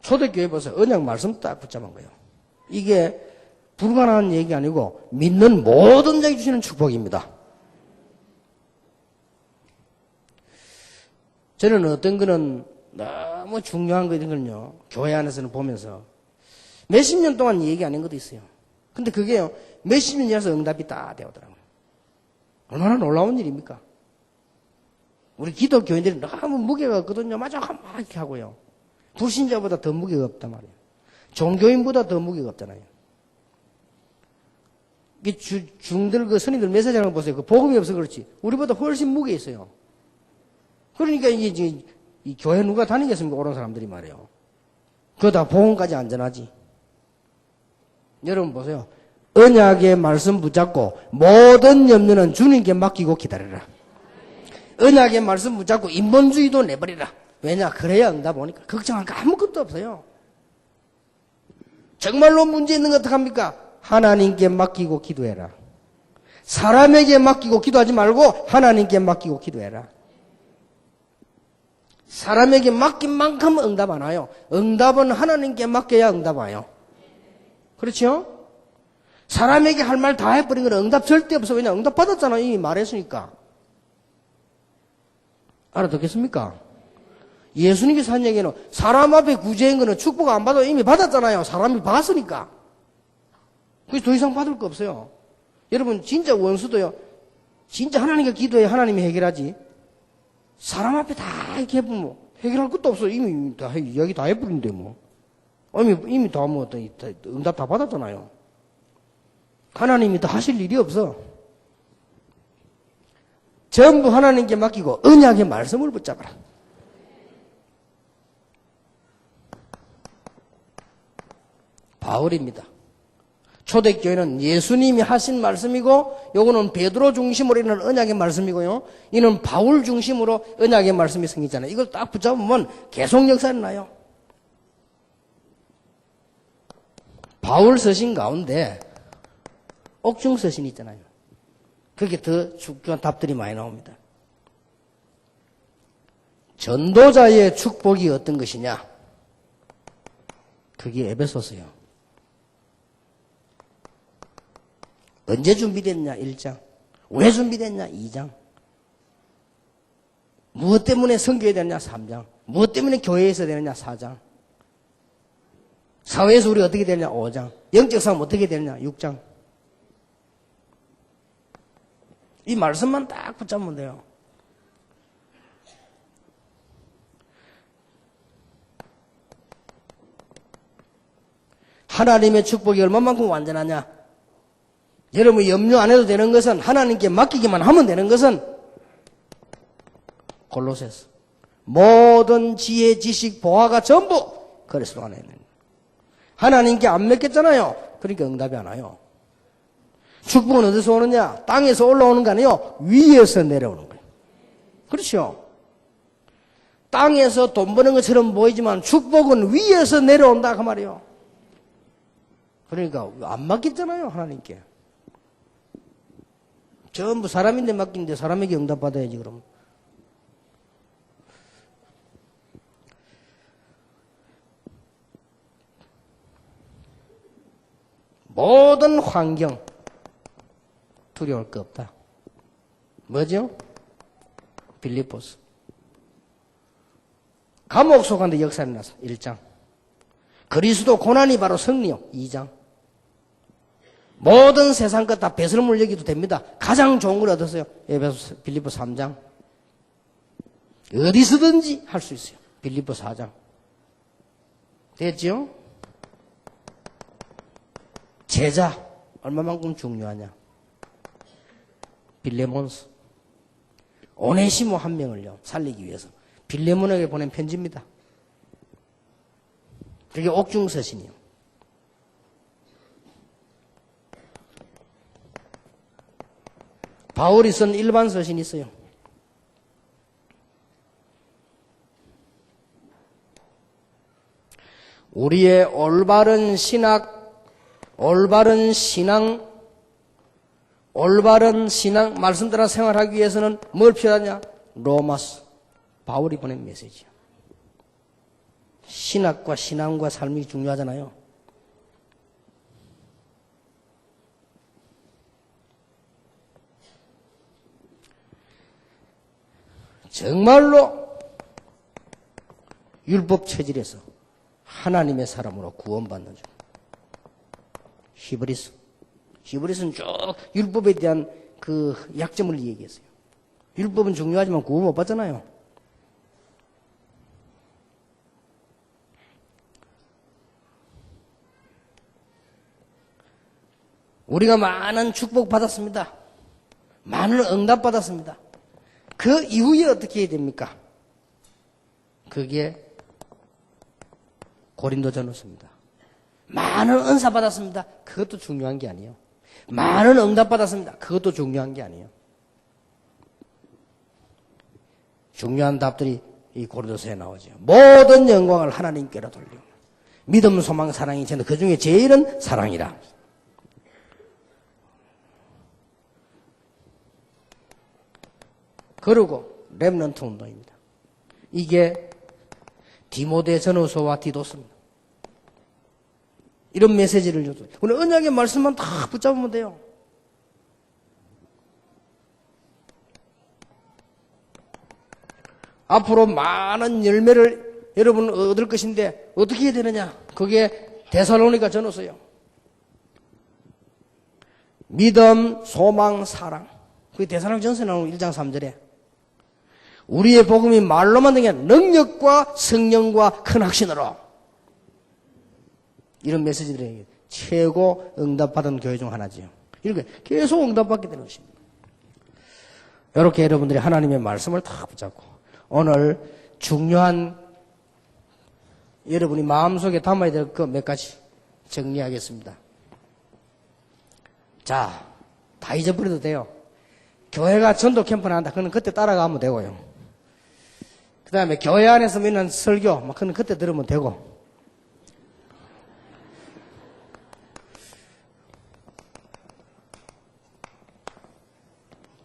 Speaker 1: 초대교회 보세요. 언약 말씀 딱 붙잡은 거예요. 이게 불가능한 얘기 아니고 믿는 모든 자에게 주시는 축복입니다. 저는 어떤 거는 너무 중요한 거거든요. 교회 안에서는 보면서 몇십 년 동안 얘기 안 한 것도 있어요. 근데 그게요 몇십 년이 지나서 응답이 다 되더라고요. 얼마나 놀라운 일입니까? 우리 기독교인들이 너무 무게가 없거든요. 마저 막 이렇게 하고요. 불신자보다 더 무게가 없단 말이에요. 종교인보다 더 무게가 없잖아요. 중들 그 스님들 메시지를 보세요. 그 복음이 없어 그렇지. 우리보다 훨씬 무게 있어요. 그러니까 이게 이 교회 누가 다니겠습니까? 오른 사람들이 말이에요. 그러다 복음까지 안전하지. 여러분 보세요. 언약의 말씀 붙잡고 모든 염려는 주님께 맡기고 기다려라. 언약의 말씀 붙잡고 인본주의도 내버리라. 왜냐? 그래야 응답 오니까. 걱정할 거 아무것도 없어요. 정말로 문제 있는 거 어떡합니까? 하나님께 맡기고 기도해라. 사람에게 맡기고 기도하지 말고 하나님께 맡기고 기도해라. 사람에게 맡긴 만큼 응답 안 와요. 응답은 하나님께 맡겨야 응답 와요. 그렇죠? 사람에게 할 말 다 해버린 건 응답 절대 없어. 왜냐? 응답 받았잖아. 이미 말했으니까. 알아듣겠습니까? 예수님께서 한 얘기는 사람 앞에 구제인 거는 축복 안 받아도 이미 받았잖아요. 사람이 봤으니까. 그래서 더 이상 받을 거 없어요. 여러분 진짜 원수도요. 진짜 하나님께 기도해 하나님이 해결하지. 사람 앞에 다 이렇게 해보면 해결할 것도 없어. 이미 다 이야기 다 해버린데 뭐. 이미 다 뭐 응답 다 받았잖아요. 하나님이 더 하실 일이 없어. 전부 하나님께 맡기고 언약의 말씀을 붙잡아라. 바울입니다. 초대교회는 예수님이 하신 말씀이고 요거는 베드로 중심으로 있는 언약의 말씀이고요. 이는 바울 중심으로 언약의 말씀이 생기잖아요. 이걸 딱 붙잡으면 계속 역사는 나요. 바울 서신 가운데 옥중 서신이 있잖아요. 그게 더 중요한 답들이 많이 나옵니다. 전도자의 축복이 어떤 것이냐? 그게 에베소서요. 언제 준비됐냐? 1장. 왜 준비됐냐? 2장. 무엇 때문에 섬겨야 되느냐? 3장. 무엇 때문에 교회에 있어야 되느냐? 4장. 사회에서 우리 어떻게 되느냐? 5장. 영적 싸움 어떻게 되느냐? 6장. 이 말씀만 딱 붙잡으면 돼요. 하나님의 축복이 얼마만큼 완전하냐? 여러분 염려 안 해도 되는 것은 하나님께 맡기기만 하면 되는 것은 골로새서 모든 지혜, 지식, 보화가 전부 그리스도 안에 있는 하나님께 안 맡겼잖아요. 그러니까 응답이 안 와요. 축복은 어디서 오느냐? 땅에서 올라오는 거 아니에요. 위에서 내려오는 거예요. 그렇죠? 땅에서 돈 버는 것처럼 보이지만 축복은 위에서 내려온다 그 말이에요. 그러니까 안 맡겼잖아요. 하나님께. 전부 사람인데 맡긴데 사람에게 응답받아야지 그럼. 모든 환경 두려울 거 없다. 뭐죠? 빌립보서. 감옥 속한데 역사를 났어. 1장. 그리스도 고난이 바로 승리요. 2장. 모든 세상 것 다 배설물 여기도 됩니다. 가장 좋은 걸 얻었어요. 에베소 빌립보 3장. 어디서든지 할 수 있어요. 빌립보 4장. 됐죠? 제자 얼마만큼 중요하냐? 빌레몬스. 오네시모 한 명을요 살리기 위해서 빌레몬에게 보낸 편지입니다. 그게 옥중서신이요. 바울이 쓴 일반 서신이 있어요. 우리의 올바른 신학, 올바른 신앙, 말씀 따라 생활하기 위해서는 뭘 필요하냐? 로마서. 바울이 보낸 메시지요. 신학과 신앙과 삶이 중요하잖아요. 정말로 율법 체질에서 하나님의 사람으로 구원받는 중. 히브리서는 쭉 율법에 대한 그 약점을 얘기했어요. 율법은 중요하지만 구원 못 받잖아요. 우리가 많은 축복 받았습니다. 많은 응답 받았습니다. 그 이후에 어떻게 해야 됩니까? 그게 고린도전서입니다. 많은 은사 받았습니다. 그것도 중요한 게 아니에요. 많은 응답 받았습니다. 그것도 중요한 게 아니에요. 중요한 답들이 이 고린도서에 나오죠. 모든 영광을 하나님께로 돌리고 믿음, 소망, 사랑이 저는 그 중에 제일은 사랑이라. 그리고 렘넌트 운동입니다. 이게 디모데 전후서와 디도서입니다. 이런 메시지를 줘서 우리 언약의 말씀만 다 붙잡으면 돼요. 앞으로 많은 열매를 여러분은 얻을 것인데 어떻게 해야 되느냐? 그게 데살로니가 전후서요. 믿음, 소망, 사랑. 그게 데살로니가 전서에 나오는 1장 3절에 우리의 복음이 말로만 된 게 아니라 능력과 성령과 큰 확신으로 이런 메시지들이 최고 응답받은 교회 중 하나지요. 이렇게 계속 응답받게 되는 것입니다. 이렇게 여러분들이 하나님의 말씀을 다 붙잡고 오늘 중요한 여러분이 마음속에 담아야 될 그 몇 가지 정리하겠습니다. 자, 다 잊어버려도 돼요. 교회가 전도 캠프를 한다. 그건 그때 따라가면 되고요. 그 다음에 교회 안에서 있는 설교, 그건 그때 들으면 되고.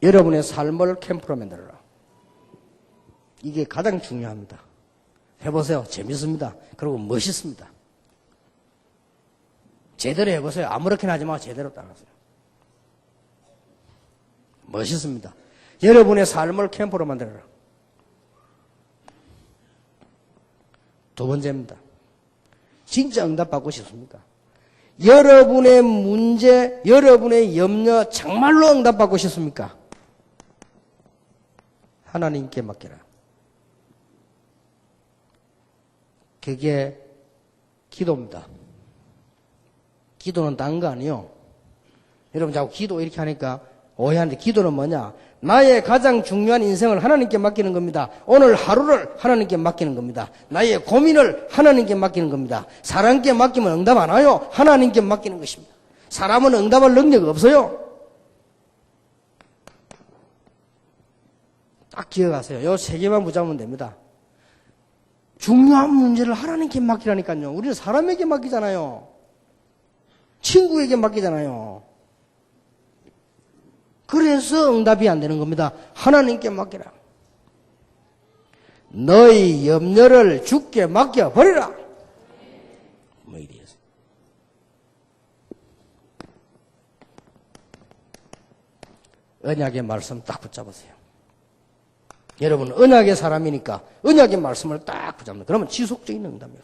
Speaker 1: 여러분의 삶을 캠프로 만들어라. 이게 가장 중요합니다. 해보세요. 재밌습니다. 그리고 멋있습니다. 제대로 해보세요. 아무렇게나 하지 말고 제대로 따라하세요. 멋있습니다. 여러분의 삶을 캠프로 만들어라. 두 번째입니다. 진짜 응답받고 싶습니까? 여러분의 문제, 여러분의 염려 정말로 응답받고 싶습니까? 하나님께 맡겨라. 그게 기도입니다. 기도는 딴 거 아니에요. 여러분 자꾸 기도 이렇게 하니까 오해하는데 기도는 뭐냐? 나의 가장 중요한 인생을 하나님께 맡기는 겁니다. 오늘 하루를 하나님께 맡기는 겁니다. 나의 고민을 하나님께 맡기는 겁니다. 사람께 맡기면 응답 안 와요. 하나님께 맡기는 것입니다. 사람은 응답할 능력이 없어요. 딱 기억하세요. 요 세 개만 붙잡으면 됩니다. 중요한 문제를 하나님께 맡기라니까요. 우리는 사람에게 맡기잖아요. 친구에게 맡기잖아요. 그래서 응답이 안 되는 겁니다. 하나님께 맡기라. 너희 염려를 주께 맡겨버리라. 뭐 이래서. 언약의 말씀 딱 붙잡으세요. 여러분 언약의 사람이니까 언약의 말씀을 딱 붙잡는. 그러면 지속적인 응답이에요.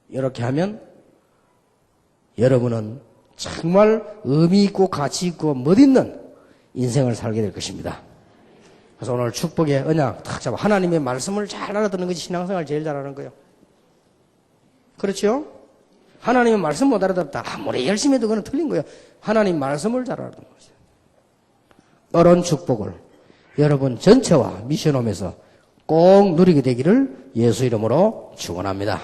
Speaker 1: 이렇게 하면 여러분은 정말 의미 있고 가치 있고 멋있는 인생을 살게 될 것입니다. 그래서 오늘 축복의 언약 딱 잡아 하나님의 말씀을 잘 알아듣는 것이 신앙생활 제일 잘하는 거예요. 그렇죠? 하나님의 말씀 못 알아듣다 아무리 열심히 해도 그건 틀린 거예요. 하나님 말씀을 잘 알아듣는 거죠. 이런 축복을 여러분 전체와 미션홈에서 꼭 누리게 되기를 예수 이름으로 축원합니다.